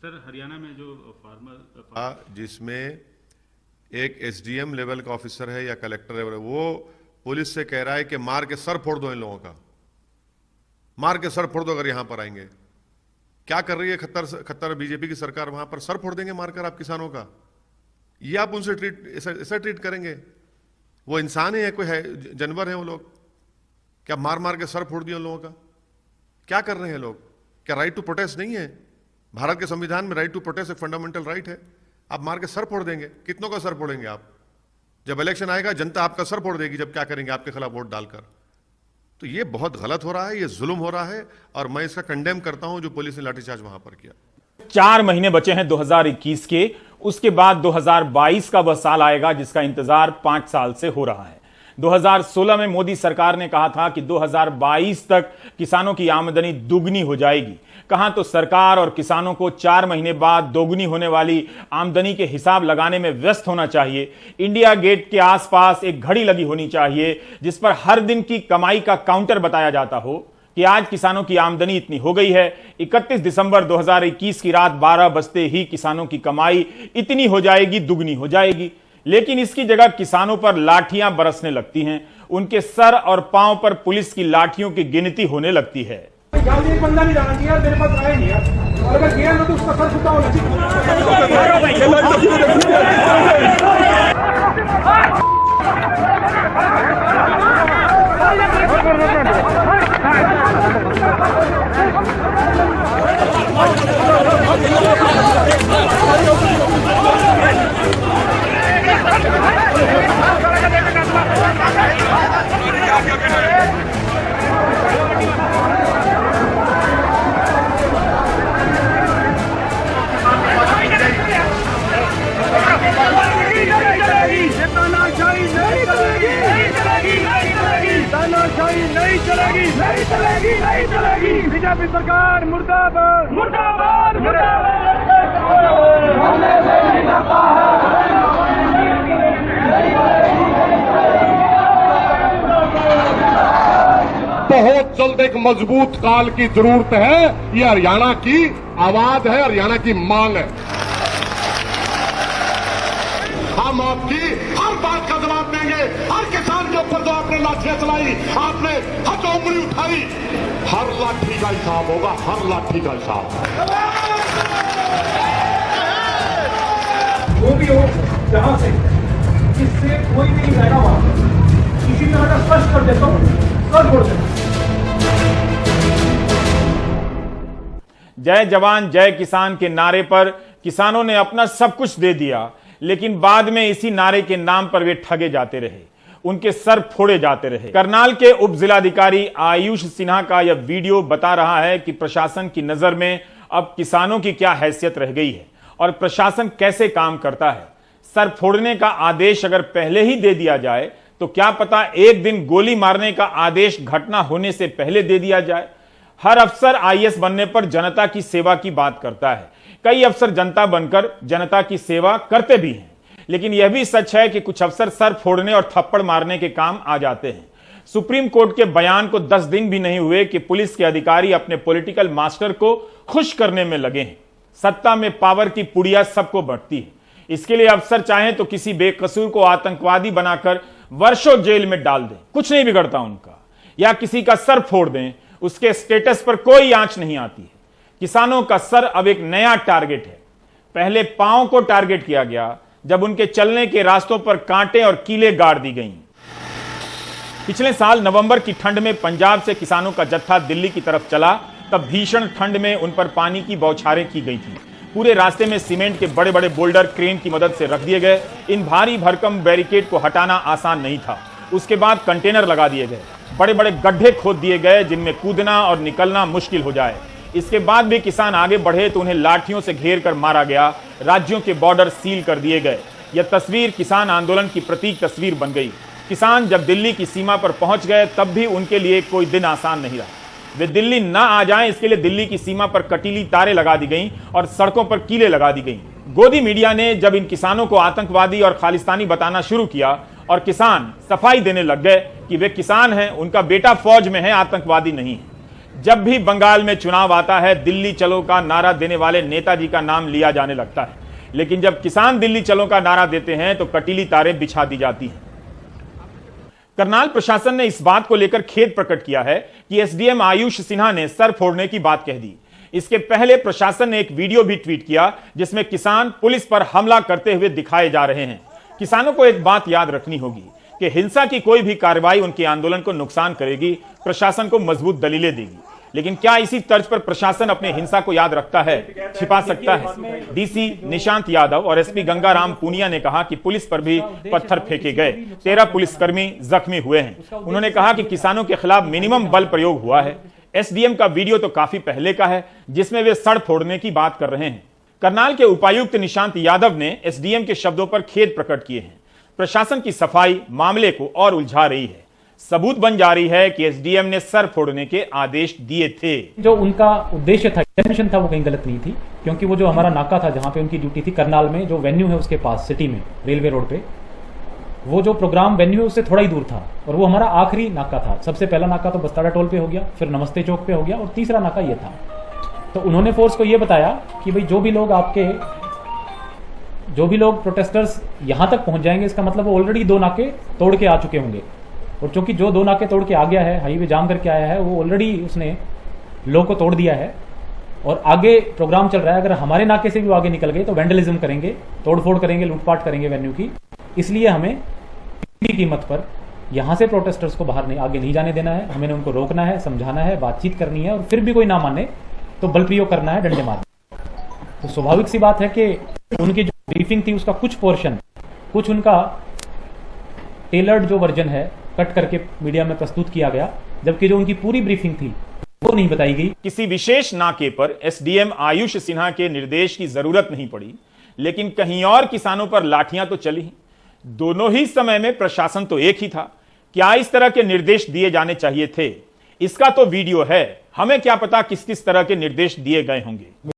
Sir Haryana में जो farmer जिसमें एक एसडीएम लेवल का ऑफिसर है या कलेक्टर लेवल, वो पुलिस से कह रहा है कि मार के सर फोड़ दो इन लोगों का, मार के सर फोड़ दो अगर यहां पर आएंगे। क्या कर रही है खत्तर बीजेपी की सरकार? वहां पर सर फोड़ देंगे मारकर आप किसानों का? ये आप उनसे ऐसा ट्रीट करेंगे? वो इंसान ही है, कोई है जानवर है वो लोग? क्या मार मार के सर फोड़ दिया उन लोगों का? क्या कर रहे हैं लोग? क्या राइट टू प्रोटेस्ट नहीं है? भारत के संविधान में राइट टू प्रोटेस्ट एक फंडामेंटल राइट है। आप मार के सर फोड़ देंगे? कितनों का सर फोड़ेंगे आप? जब इलेक्शन आएगा जनता आपका सर फोड़ देगी। जब क्या करेंगे आपके खिलाफ वोट डालकर? तो ये बहुत गलत हो रहा है, ये जुल्म हो रहा है और मैं इसका कंडेम करता हूं जो पुलिस ने लाठीचार्ज वहां पर किया। 4 महीने बचे हैं 2021 के, उसके बाद 2022 का वह साल आएगा जिसका इंतजार 5 साल से हो रहा है। 2016 में मोदी सरकार ने कहा था कि 2022 तक किसानों की आमदनी दुगनी हो जाएगी। कहां तो सरकार और किसानों को 4 महीने बाद दोगुनी होने वाली आमदनी के हिसाब लगाने में व्यस्त होना चाहिए। इंडिया गेट के आसपास एक घड़ी लगी होनी चाहिए जिस पर हर दिन की कमाई का काउंटर बताया जाता हो कि आज किसानों की आमदनी इतनी हो गई है। 31 दिसंबर 2021 की रात 12 बजते ही किसानों की कमाई इतनी हो जाएगी, दुगनी हो जाएगी। लेकिन इसकी जगह किसानों पर लाठियां बरसने लगती हैं, उनके सर और पांव पर पुलिस की लाठियों की गिनती होने लगती है। एक बंदा नहीं जाना चाहिए, मेरे पास आया नहीं है, और अगर गया तो उसका सर फुटा होना चाहिए। नहीं चलेगी। बीजेपी सरकार मुर्दाबाद मुर्दाबाद मुर्दाबाद। बहुत जल्द एक मजबूत काल की जरूरत है। ये हरियाणा की आवाज है, हरियाणा की मांग है। हम आपकी हर बात का जवाब देंगे। हर किसान के ऊपर जो आपने लाठियां चलाई, आपने हर जो उंगली उठाई, हर लाठी का हिसाब होगा, हर लाठी का हिसाब। वो भी हो जहां से इससे कोई नहीं रहेगा वहां। इसी तरह का स्पष्ट कर देता हूं, सर बोल देता। जय जवान जय किसान के नारे पर किसानों ने अपना सब कुछ दे दिया, लेकिन बाद में इसी नारे के नाम पर वे ठगे जाते रहे, उनके सर फोड़े जाते रहे। करनाल के उप जिलाधिकारी आयुष सिन्हा का यह वीडियो बता रहा है कि प्रशासन की नजर में अब किसानों की क्या हैसियत रह गई है और प्रशासन कैसे काम करता है। सर फोड़ने का आदेश अगर पहले ही दे दिया जाए तो क्या पता एक दिन गोली मारने का आदेश घटना होने से पहले दे दिया जाए। हर अफसर आईएएस बनने पर जनता की सेवा की बात करता है। कई अफसर जनता बनकर जनता की सेवा करते भी हैं, लेकिन यह भी सच है कि कुछ अफसर सर फोड़ने और थप्पड़ मारने के काम आ जाते हैं। सुप्रीम कोर्ट के बयान को 10 दिन भी नहीं हुए कि पुलिस के अधिकारी अपने पॉलिटिकल मास्टर को खुश करने में लगे हैं। सत्ता में पावर की पुड़िया सबको बढ़ती है। इसके लिए अफसर चाहें तो किसी बेकसूर को आतंकवादी बनाकर वर्षों जेल में डाल दें, कुछ नहीं बिगड़ता उनका, या किसी का सर फोड़ दें, उसके स्टेटस पर कोई आंच नहीं आती है। किसानों का सर अब एक नया टारगेट है। पहले पांव को टारगेट किया गया जब उनके चलने के रास्तों पर कांटे और कीले गाड़ दी गईं। पिछले साल नवंबर की ठंड में पंजाब से किसानों का जत्था दिल्ली की तरफ चला, तब भीषण ठंड में उन पर पानी की बौछारें की गई थी। पूरे रास्ते में सीमेंट के बड़े बड़े बोल्डर क्रेन की मदद से रख दिए गए। इन भारी भरकम बैरिकेड को हटाना आसान नहीं था। उसके बाद कंटेनर लगा दिए गए, बड़े बड़े गड्ढे खोद दिए गए जिनमें कूदना और निकलना मुश्किल हो जाए। इसके बाद भी किसान आगे बढ़े तो उन्हें लाठियों से घेर कर मारा गया। राज्यों के बॉर्डर सील कर दिए गए। यह तस्वीर किसान आंदोलन की प्रतीक तस्वीर बन गई। किसान जब दिल्ली की सीमा पर पहुंच गए तब भी उनके लिए कोई दिन आसान नहीं रहा। वे दिल्ली ना आ जाएं इसके लिए दिल्ली की सीमा पर कटीली तारें लगा दी गईं और सड़कों पर कीले लगा दी गईं। गोदी मीडिया ने जब इन किसानों को आतंकवादी और खालिस्तानी बताना शुरू किया और किसान सफाई देने लग गए कि वे किसान हैं, उनका बेटा फौज में है, आतंकवादी नहीं है। जब भी बंगाल में चुनाव आता है, दिल्ली चलो का नारा देने वाले नेताजी का नाम लिया जाने लगता है, लेकिन जब किसान दिल्ली चलो का नारा देते हैं तो कटीली तारें बिछा दी जाती हैं। करनाल प्रशासन ने इस बात को लेकर खेद प्रकट किया है कि एसडीएम आयुष सिन्हा ने सर फोड़ने की बात कह दी। इसके पहले प्रशासन ने एक वीडियो भी ट्वीट किया जिसमें किसान पुलिस पर हमला करते हुए दिखाए जा रहे हैं। किसानों को एक बात याद रखनी होगी कि हिंसा की कोई भी कार्रवाई उनके आंदोलन को नुकसान करेगी, प्रशासन को मजबूत दलीलें देगी। लेकिन क्या इसी तर्ज पर प्रशासन अपने हिंसा को याद रखता है, छिपा सकता है? डीसी निशांत यादव और एसपी गंगाराम पूनिया ने कहा कि पुलिस पर भी पत्थर फेंके गए, 13 पुलिसकर्मी जख्मी हुए हैं। उन्होंने कहा कि किसानों के खिलाफ मिनिमम बल प्रयोग हुआ है। एसडीएम का वीडियो तो काफी पहले का है जिसमें वे सड़ फोड़ने की बात कर रहे हैं। करनाल के उपायुक्त निशांत यादव ने एसडीएम के शब्दों पर खेद प्रकट किए हैं। प्रशासन की सफाई मामले को और उलझा रही है। सबूत बन जा रही है कि एसडीएम ने सर फोड़ने के आदेश दिए थे। जो उनका उद्देश्य था, इंटेंशन था, वो कहीं गलत नहीं थी, क्योंकि वो जो हमारा नाका था जहां पे उनकी ड्यूटी थी करनाल में, जो वेन्यू है उसके पास सिटी में रेलवे रोड पे, वो जो प्रोग्राम वेन्यू है उससे थोड़ा ही दूर था और वो हमारा आखिरी नाका था। सबसे पहला नाका तो बस्ताड़ा टोल पे हो गया, फिर नमस्ते चौक पे हो गया और तीसरा नाका ये था। तो उन्होंने फोर्स को ये बताया कि भाई जो भी लोग प्रोटेस्टर्स यहां तक पहुंच जाएंगे, इसका मतलब वो ऑलरेडी 2 नाके तोड़ के आ चुके होंगे। और चूंकि जो 2 नाके तोड़ के आ गया है, हाईवे जाम करके आया है, वो ऑलरेडी उसने लो को तोड़ दिया है और आगे प्रोग्राम चल रहा है। अगर हमारे नाके से भी वो आगे निकल गए तो वैंडलिज्म करेंगे, तोड़फोड़ करेंगे, लूटपाट करेंगे वेन्यू की। इसलिए हमें की कीमत पर यहां से प्रोटेस्टर्स को बाहर आगे नहीं जाने देना है। हमें उनको रोकना है, समझाना है, बातचीत करनी है और फिर भी कोई ना माने तो बल प्रयोग करना है, डंडे मारना। तो स्वाभाविक सी बात है कि उनकी जो ब्रीफिंग थी उसका कुछ पोर्शन, कुछ उनका टेलर्ड जो वर्जन है कट करके मीडिया में प्रस्तुत किया गया, जबकि जो उनकी पूरी ब्रीफिंग थी वो नहीं बताई गई। किसी विशेष नाके पर एसडीएम आयुष सिन्हा के निर्देश की जरूरत नहीं पड़ी, लेकिन कहीं और किसानों पर लाठियां तो चली। दोनों ही समय में प्रशासन तो एक ही था। क्या इस तरह के निर्देश दिए जाने चाहिए थे? इसका तो वीडियो है, हमें क्या पता किस किस तरह के निर्देश दिए गए होंगे।